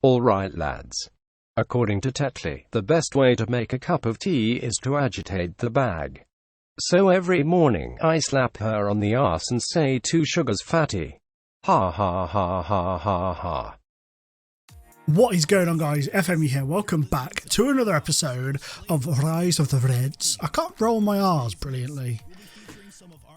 Alright lads. According to Tetley, the best way to make a cup of tea is to agitate the bag. So every morning I slap her on the arse and say 2 sugars fatty. Ha ha ha ha ha ha. What is going on, guys? FME here. Welcome back to another episode of Rise of the Reds. I can't roll my R's brilliantly.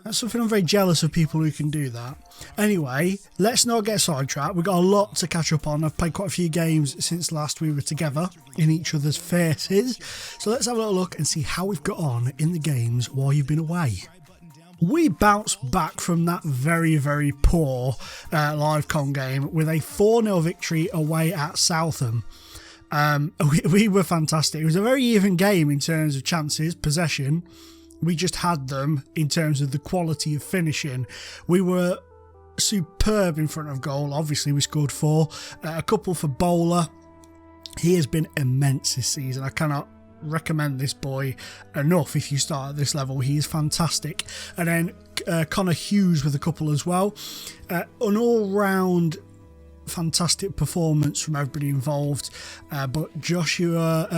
That's something I'm very jealous of people who can do that. Anyway, let's not get sidetracked. We've got a lot to catch up on. I've played quite a few games since last we were together in each other's faces. So let's have a little look and see how we've got on in the games while you've been away. We bounced back from that very, very poor live con game with a 4-0 victory away at Southam. We were fantastic. It was a very even game in terms of chances, possession. We just had them in terms of the quality of finishing. We were superb in front of goal. Obviously, we scored 4. A couple for Bowler. He has been immense this season. I cannot recommend this boy enough if you start at this level. He is fantastic. And then Connor Hughes with a couple as well. An all-round fantastic performance from everybody involved, but Josiah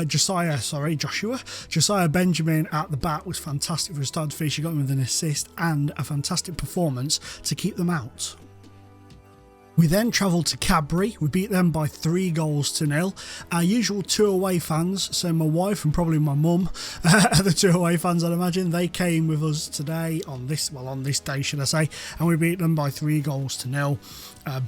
Benjamin at the back was fantastic from start to finish. He got him with an assist and a fantastic performance to keep them out. We then travelled to Cadbury. We beat them by 3-0. Our usual 2 away fans, so my wife and probably my mum are the 2 away fans, I'd imagine. They came with us today on this day, should I say, and we beat them by 3-0.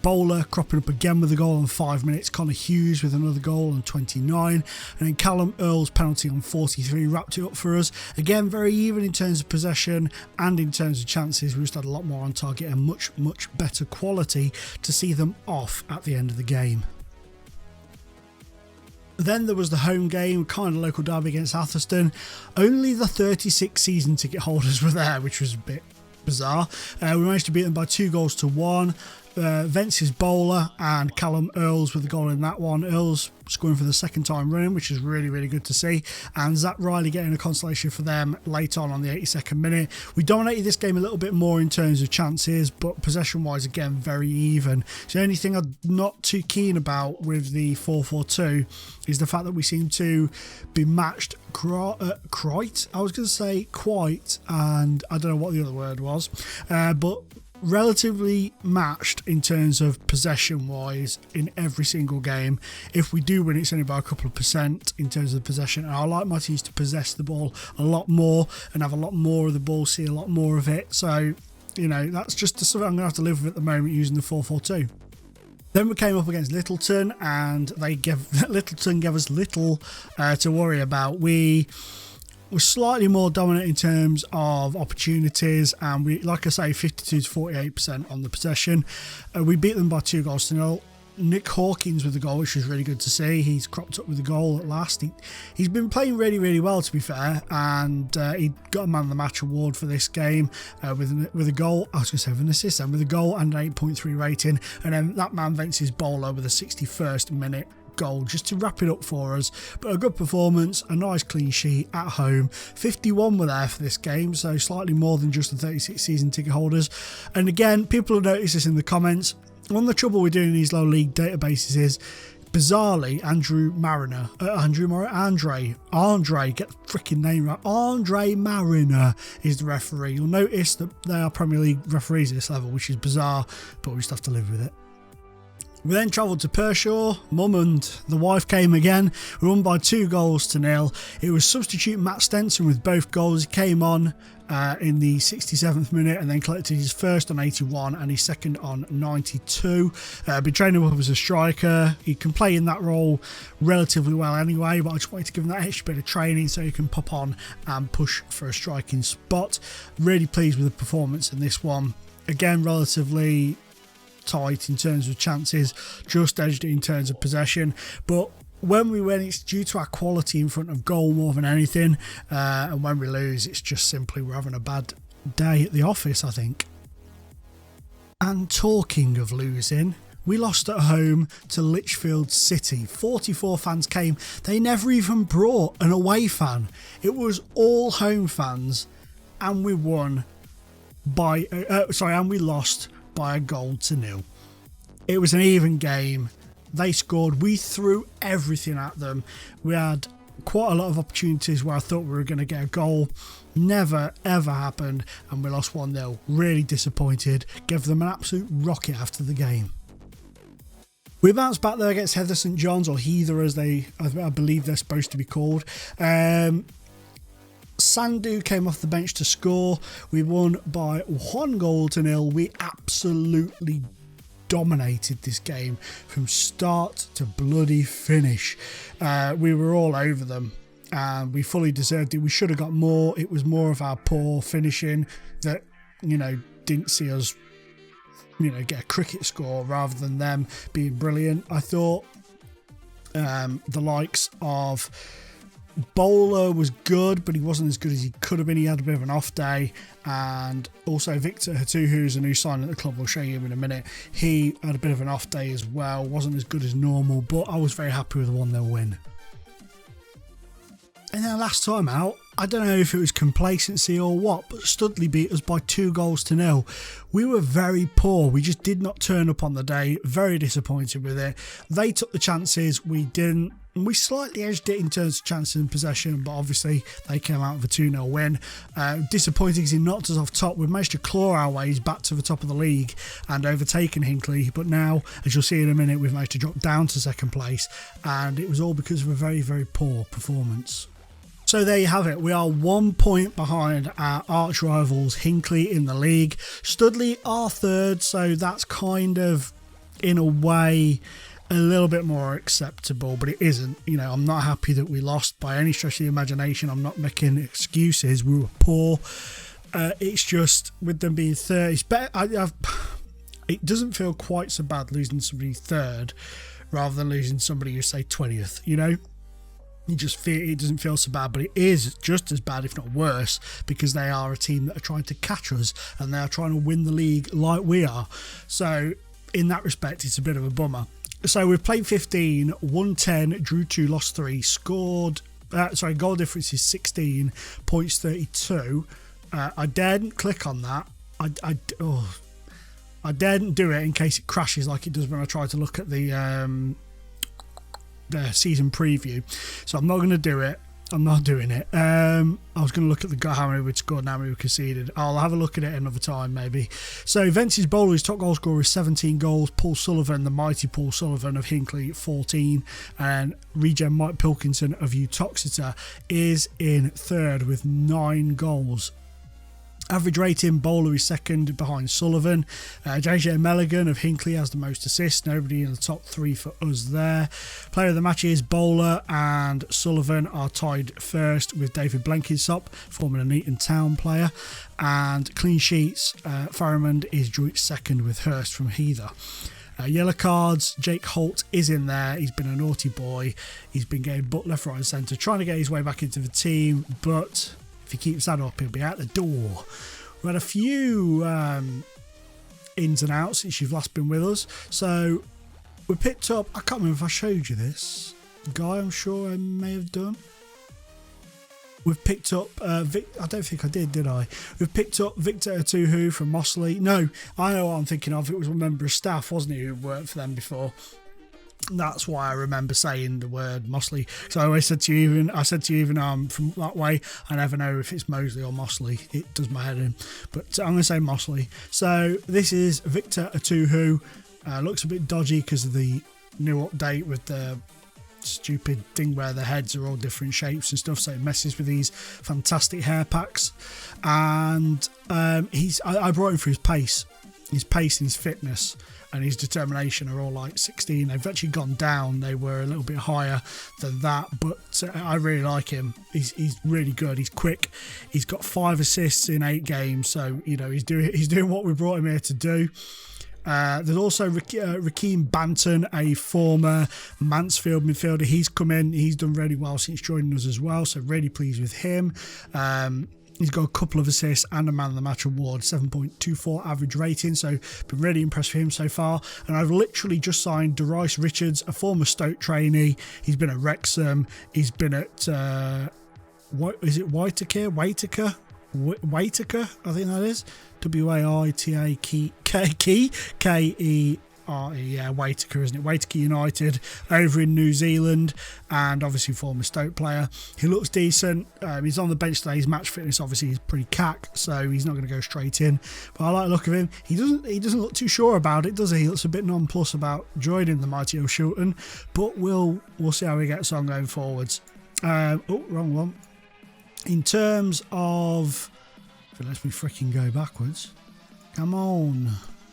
Bowler cropping up again with a goal on 5 minutes. Connor Hughes with another goal on 29. And then Callum Earl's penalty on 43 wrapped it up for us. Again, very even in terms of possession and in terms of chances. We just had a lot more on target and much, much better quality to see them off at the end of the game. Then there was the home game, kind of local derby against Atherstone. Only the 36 season ticket holders were there, which was a bit bizarre. We managed to beat them by 2-1. Vence's Bowler and Callum Earls with the goal in that one. Earls scoring for the second time running, which is really, really good to see. And Zach Riley getting a consolation for them late on the 82nd minute. We dominated this game a little bit more in terms of chances, but possession-wise, again, very even. So the only thing I'm not too keen about with the 4-4-2 is the fact that we seem to be matched quite, and I don't know what the other word was, but relatively matched in terms of possession wise in every single game. If we do win, it's only by a couple of percent in terms of possession, and I like my teams to possess the ball a lot more and have a lot more of the ball, see a lot more of it. So, you know, that's just something I'm going to have to live with at the moment using the 4-4-2. Then we came up against Littleton, and Littleton gave us little to worry about. We were slightly more dominant in terms of opportunities, and we, like I say, 52 to 48% on the possession. We beat them by 2-0. Nick Hawkins with the goal, which was really good to see. He's cropped up with the goal at last. He's been playing really, really well, to be fair, and he got a man of the match award for this game with a goal. I was going to say with an assist, and with a goal and an 8.3 rating. And then that man Vence's Bowler with a 61st minute goal just to wrap it up for us. But a good performance, a nice clean sheet at home. 51 were there for this game, so slightly more than just the 36 season ticket holders. And again, people have noticed this in the comments. One of the trouble we're doing in these low league databases is, bizarrely, Andre, get the freaking name right. Andre Mariner is the referee. You'll notice that they are Premier League referees at this level, which is bizarre, but we just have to live with it. We then travelled to Pershaw. Mum and the wife came again. We won by 2-0. It was substitute Matt Stenson with both goals. He came on in the 67th minute and then collected his first on 81 and his second on 92. Been training up as a striker. He can play in that role relatively well anyway, but I just wanted to give him that extra bit of training so he can pop on and push for a striking spot. Really pleased with the performance in this one. Again, relatively tight in terms of chances, just edged it in terms of possession, but when we win, it's due to our quality in front of goal more than anything, and when we lose, it's just simply we're having a bad day at the office, I think. And talking of losing, we lost at home to Lichfield City. 44 fans came. They never even brought an away fan. It was all home fans, and we won by and we lost by 1-0. It was an even game. They scored. We threw everything at them. We had quite a lot of opportunities where I thought we were going to get a goal. Never ever happened, and we lost 1-0. Really disappointed. Gave them an absolute rocket after the game. We bounced back there against Heather St John's, or Heather as I believe they're supposed to be called. Sandu came off the bench to score. We won by 1-0. We absolutely dominated this game from start to bloody finish. We were all over them, and we fully deserved it. We should have got more. It was more of our poor finishing that, didn't see us, get a cricket score rather than them being brilliant. I thought the likes of Bowler was good, but he wasn't as good as he could have been. He had a bit of an off day. And also Victor Hatu, who's a new sign at the club, we'll show you in a minute, he had a bit of an off day as well. Wasn't as good as normal, but I was very happy with the 1-0 win. And then last time out, I don't know if it was complacency or what, but Studley beat us by 2-0. We were very poor. We just did not turn up on the day. Very disappointed with it. They took the chances. We didn't. We slightly edged it in terms of chances and possession, but obviously they came out with a 2-0 win. Disappointing because he knocked us off top. We've managed to claw our ways back to the top of the league and overtaken Hinckley, but now, as you'll see in a minute, we've managed to drop down to second place, and it was all because of a very, very poor performance. So there you have it. We are 1 point behind our arch rivals Hinckley in the league. Studley are third, so that's kind of, in a way, a little bit more acceptable, but it isn't. I'm not happy that we lost by any stretch of the imagination. I'm not making excuses. We were poor. It's just, with them being third, it's better. It doesn't feel quite so bad losing somebody third rather than losing somebody who's, say, 20th, You just feel it doesn't feel so bad, but it is just as bad, if not worse, because they are a team that are trying to catch us and they are trying to win the league like we are. So in that respect, it's a bit of a bummer. So we've played 15, won 10, drew 2, lost 3, scored. Goal difference is 16, points 32. I daren't click on that. I daren't do it in case it crashes like it does when I try to look at the season preview, so I'm not going to do it. I'm not doing it. I was going to look at how many we'd scored and how many we conceded. I'll have a look at it another time maybe. So Vence's bowler, his top goal scorer is 17 goals. Paul Sullivan, the mighty Paul Sullivan of Hinckley, 14, and regen Mike Pilkington of Utoxeter is in third with 9 goals. Average rating, bowler is second behind Sullivan. JJ Melligan of Hinckley has the most assists. Nobody in the top 3 for us there. Player of the match is Bowler, and Sullivan are tied first with David Blenkinsop, former Nuneaton Town player. And clean sheets, Faramond is joint second with Hurst from Heather. Yellow cards, Jake Holt is in there. He's been a naughty boy. He's been getting butt left, right and centre, trying to get his way back into the team, but if he keeps that up, he'll be out the door. We had a few ins and outs since you've last been with us. So we picked up, I can't remember if I showed you this guy, I'm sure I may have done. We've picked up, I don't think I did I? We've picked up Victor Atuhu from Motley. No, I know what I'm thinking of. It was a member of staff, wasn't he, who worked for them before. That's why I remember saying the word Motley. So I always said to you, even I'm from that way, I never know if it's Mosley or Motley. It does my head in. But I'm going to say Motley. So this is Victor Atuhu. Looks a bit dodgy because of the new update with the stupid thing where the heads are all different shapes and stuff, so it messes with these fantastic hair packs. And I brought him for his pace and his fitness and his determination are all like 16. They've actually gone down. They were a little bit higher than that, but I really like him. He's really good. He's quick. He's got 5 assists in 8 games, so he's doing what we brought him here to do. There's also Rakeem Banton, a former Mansfield midfielder. He's come in. He's done really well since joining us as well, so really pleased with him. He's got a couple of assists and a man of the match award, 7.24 average rating, so been really impressed with him so far. And I've literally just signed Darice Richards, a former Stoke trainee. He's been at Wrexham. He's been at Whitaker, I think that is. Waitaka, Key, Keir. Whittaker, isn't it? Whittaker United over in New Zealand, and obviously former Stoke player. He looks decent. He's on the bench today. His match fitness obviously is pretty cack, so he's not going to go straight in. But I like the look of him. He doesn't look too sure about it, does he? He looks a bit nonplussed about joining the mighty old Shilton, but we'll see how he gets on going forwards. Wrong one. In terms of, if it lets me freaking go backwards. Come on.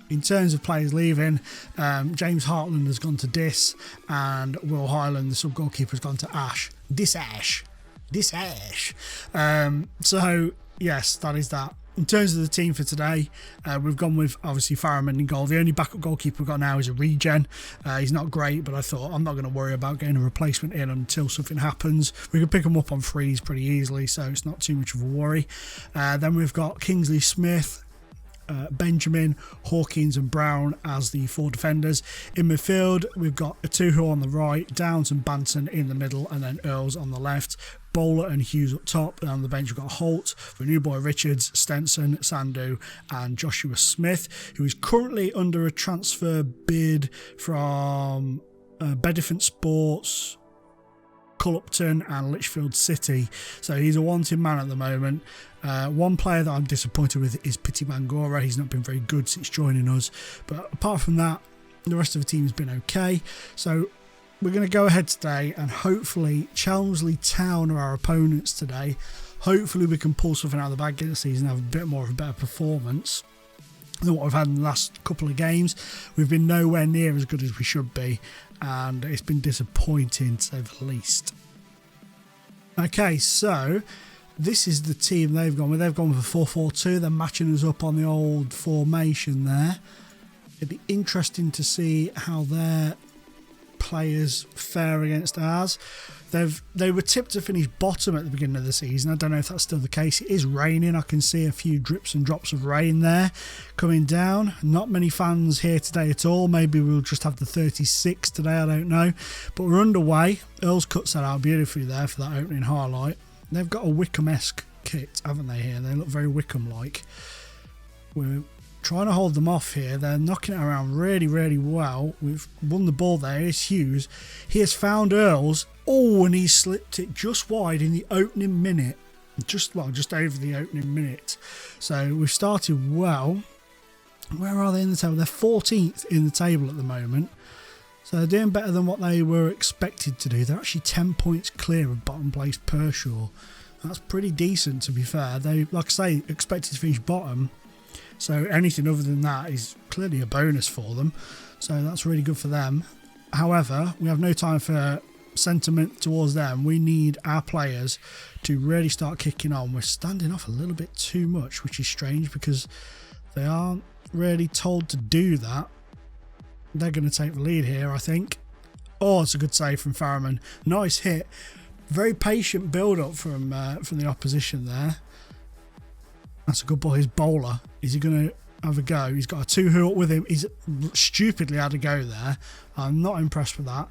In terms of players leaving, James Hartland has gone to Dis, and Will Highland, the sub-goalkeeper, has gone to Ash. This Ash. So, yes, that is that. In terms of the team for today, we've gone with, obviously, Farriman in goal. The only backup goalkeeper we've got now is a regen. He's not great, but I thought I'm not going to worry about getting a replacement in until something happens. We can pick him up on frees pretty easily, so it's not too much of a worry. Then we've got Kingsley Smith, Benjamin, Hawkins and Brown as the 4 defenders. In midfield, we've got Atuhu on the right, Downs and Banton in the middle, and then Earls on the left. Bowler and Hughes up top, and on the bench we've got Holt, New Boy Richards, Stenson, Sandu and Joshua Smith, who is currently under a transfer bid from Bedford Sports, Cullompton and Lichfield City, so he's a wanted man at the moment. One player that I'm disappointed with is Pity Mangora. He's not been very good since joining us, but apart from that, the rest of the team has been okay. So we're going to go ahead today and hopefully Chelmsley Town are our opponents today. Hopefully we can pull something out of the bag this season, have a bit more of a better performance than what we've had in the last couple of games. We've been nowhere near as good as we should be, and it's been disappointing to say the least. Okay, so this is the team they've gone with. They've gone with a 4-4-2. They're matching us up on the old formation there. It'd be interesting to see how their players fare against ours. They were tipped to finish bottom at the beginning of the season. I don't know if that's still the case. It is raining. I can see a few drips and drops of rain there coming down. Not many fans here today at all. Maybe we'll just have the 36 today. I don't know. But we're underway. Earl's cuts that out beautifully there for that opening highlight. They've got a Wickham-esque kit, haven't they, here? They look very Wickham-like. We're trying to hold them off here. They're knocking it around really, really well. We've won the ball there. It's Hughes. He has found Earl's. Oh, and he slipped it just wide in the opening minute. Just over the opening minute. So we've started well. Where are they in the table? They're 14th in the table at the moment. So they're doing better than what they were expected to do. They're actually 10 points clear of bottom place Pershore. That's pretty decent, to be fair. They, like I say, expected to finish bottom. So anything other than that is clearly a bonus for them. So that's really good for them. However, we have no time for sentiment towards them. We need our players to really start kicking on. We're standing off a little bit too much, which is strange because they aren't really told to do that. They're going to take the lead here, I think. Oh, it's a good save from Farriman. Nice hit. Very patient build-up from the opposition there. That's a good ball. His bowler. Is he going to have a go? He's got a 2-2 up with him. He's stupidly had a go there. I'm not impressed with that.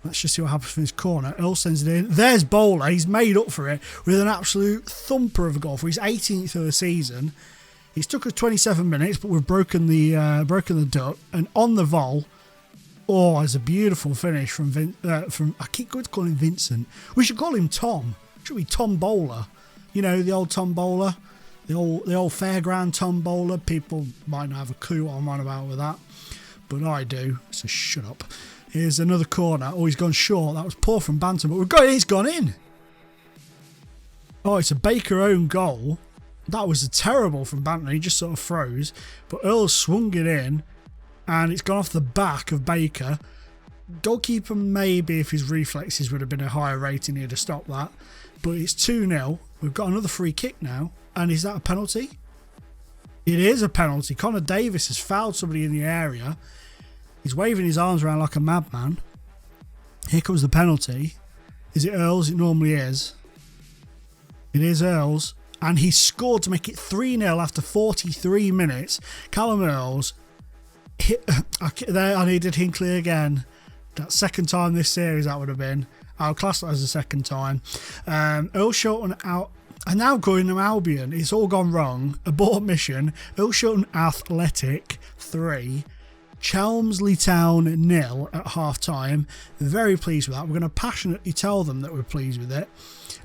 Let's just see what happens from his corner. Earl sends it in. There's Bowler. He's made up for it with an absolute thumper of a goal for his 18th of the season. He's took us 27 minutes, but we've broken the duck. And on the vol, oh, it's a beautiful finish from I keep going to call him Vincent. We should call him Tom. Should we Tom Bowler? You know, the old Tom Bowler. The old fairground Tom Bowler. People might not have a clue what I'm on about with that, but I do, so shut up. Here's another corner. Oh, he's gone short. That was poor from Bantam, but we've got it. He's gone in. Oh, it's a Baker own goal. That was a terrible from Bantam. He just sort of froze, but Earl swung it in, and it's gone off the back of Baker. Goalkeeper, maybe if his reflexes would have been a higher rating, he'd have stopped that. But it's 2-0. We've got another free kick now. And is that a penalty? It is a penalty. Connor Davis has fouled somebody in the area. He's waving his arms around like a madman. Here comes the penalty. Is it Earl's? It normally is. It is Earl's. And he scored to make it 3-0 after 43 minutes. Callum Earls. There, I needed Hinkley again. That second time this series that would have been. I'll class that as the second time. Earl Shilton out. And now going to Albion. It's all gone wrong. Abort mission. Earl Shilton Athletic 3. Chelmsley Town 0 at half time. Very pleased with that. We're going to passionately tell them that we're pleased with it.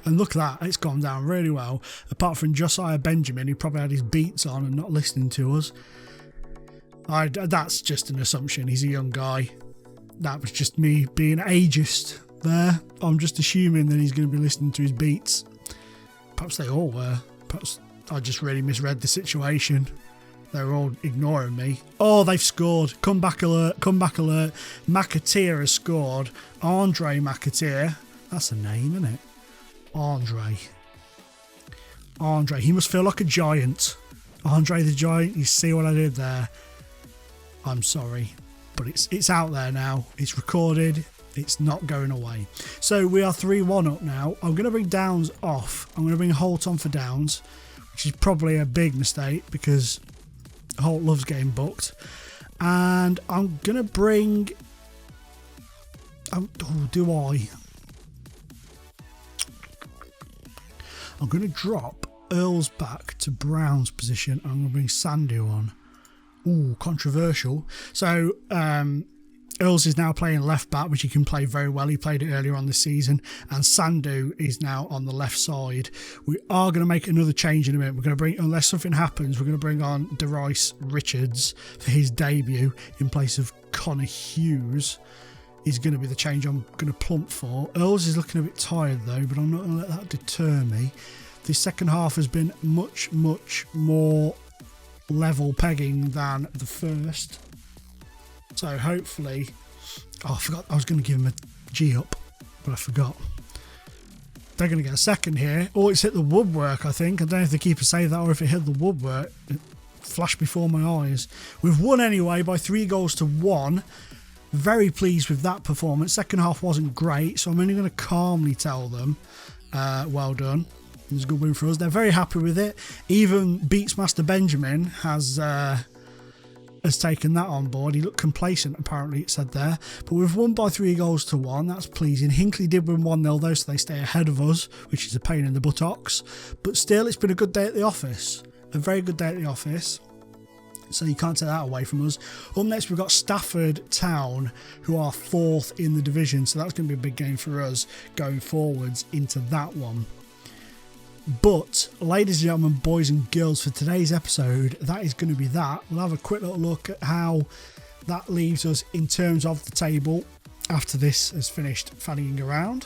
And look at that, it's gone down really well. Apart from Josiah Benjamin, who probably had his beats on and not listening to us. That's just an assumption. He's a young guy. That was just me being ageist there. I'm just assuming that he's going to be listening to his beats. Perhaps they all were. Perhaps I just really misread the situation. They were all ignoring me. Oh, they've scored. Comeback alert. Comeback alert. McAteer has scored. Andre McAteer. That's a name, isn't it? Andre. He must feel like a giant. Andre the Giant. You see what I did there? I'm sorry. But it's out there now. It's recorded. It's not going away. So we are 3-1 up now. I'm going to bring Downs off. I'm going to bring Holt on for Downs, which is probably a big mistake because Holt loves getting booked. And I'm going to bring... do I? I'm going to drop Earl's back to Brown's position. I'm going to bring Sandu on. Ooh, controversial. So, Earls is now playing left back, which he can play very well. He played it earlier on this season. And Sandu is now on the left side. We are going to make another change in a minute. We're going to bring, unless something happens, we're going to bring on DeRice Richards for his debut in place of Connor Hughes. Is going to be the change I'm going to plump for. Earls is looking a bit tired though, but I'm not going to let that deter me. The second half has been much, much more level pegging than the first. So hopefully... Oh, I forgot I was going to give him a G up, but I forgot. They're going to get a second here. Oh, it's hit the woodwork, I think. I don't know if the keeper saved that or if it hit the woodwork. It flashed before my eyes. We've won anyway by 3-1. Very pleased with that performance. Second half wasn't great, so I'm only going to calmly tell them, well done. It was a good win for us. They're very happy with it. Even Beatsmaster Benjamin has taken that on board. He looked complacent, apparently, it said there. But we've won by 3-1. That's pleasing. Hinckley did win 1-0 though, so they stay ahead of us, which is a pain in the buttocks. But still, it's been a good day at the office. A very good day at the office. So you can't take that away from us. Up next, we've got Stafford Town, who are 4th in the division. So that's going to be a big game for us going forwards into that one. But, ladies and gentlemen, boys and girls, for today's episode, that is going to be that. We'll have a quick little look at how that leaves us in terms of the table after this has finished fannying around.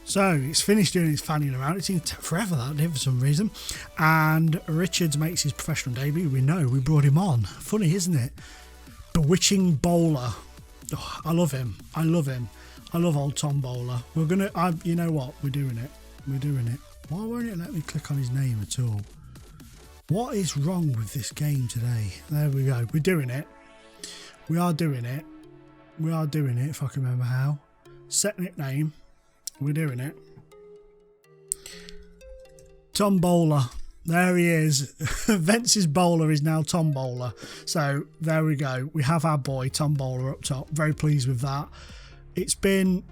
So, it's finished doing its fanning around. It seemed forever that did for some reason. And Richards makes his professional debut. We know, we brought him on. Funny, isn't it? Bewitching bowler. Oh, I love him. I love old Tom Bowler. We're going to, you know what? We're doing it. Why won't it let me click on his name at all? What is wrong with this game today? There we go. We're doing it. We are doing it, if I can remember how. Set nickname. We're doing it. Tom Bowler. There he is. Vince's bowler is now Tom Bowler. So there we go. We have our boy Tom Bowler up top. Very pleased with that. It's been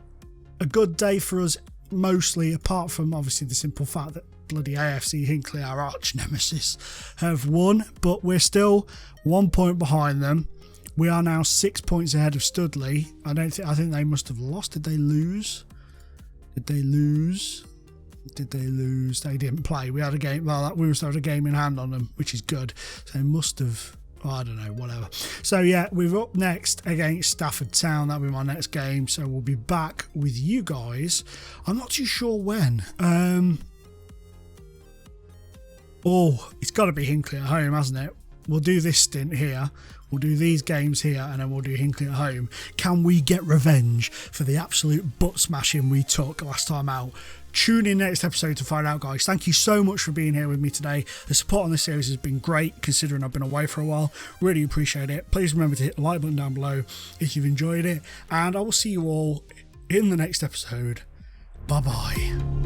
a good day for us, mostly, apart from obviously the simple fact that bloody AFC Hinckley, our arch nemesis, have won. But we're still 1 point behind them. We are now 6 points ahead of Studley. I think they must have lost. Did they lose? They didn't play. We had a game. Well, we must have had a game in hand on them, which is good. So they must have. I don't know, whatever. So yeah, we're up next against Stafford Town. That'll be my next game. So we'll be back with you guys. I'm not too sure when. Oh, it's got to be Hinckley at home, hasn't it? We'll do this stint here. We'll do these games here, and then we'll do Hinckley at home. Can we get revenge for the absolute butt smashing we took last time out? Tune in next episode to find out, guys. Thank you so much for being here with me today. The support on this series has been great, considering I've been away for a while. Really appreciate it. Please remember to hit the like button down below if you've enjoyed it, and I will see you all in the next episode. Bye-bye.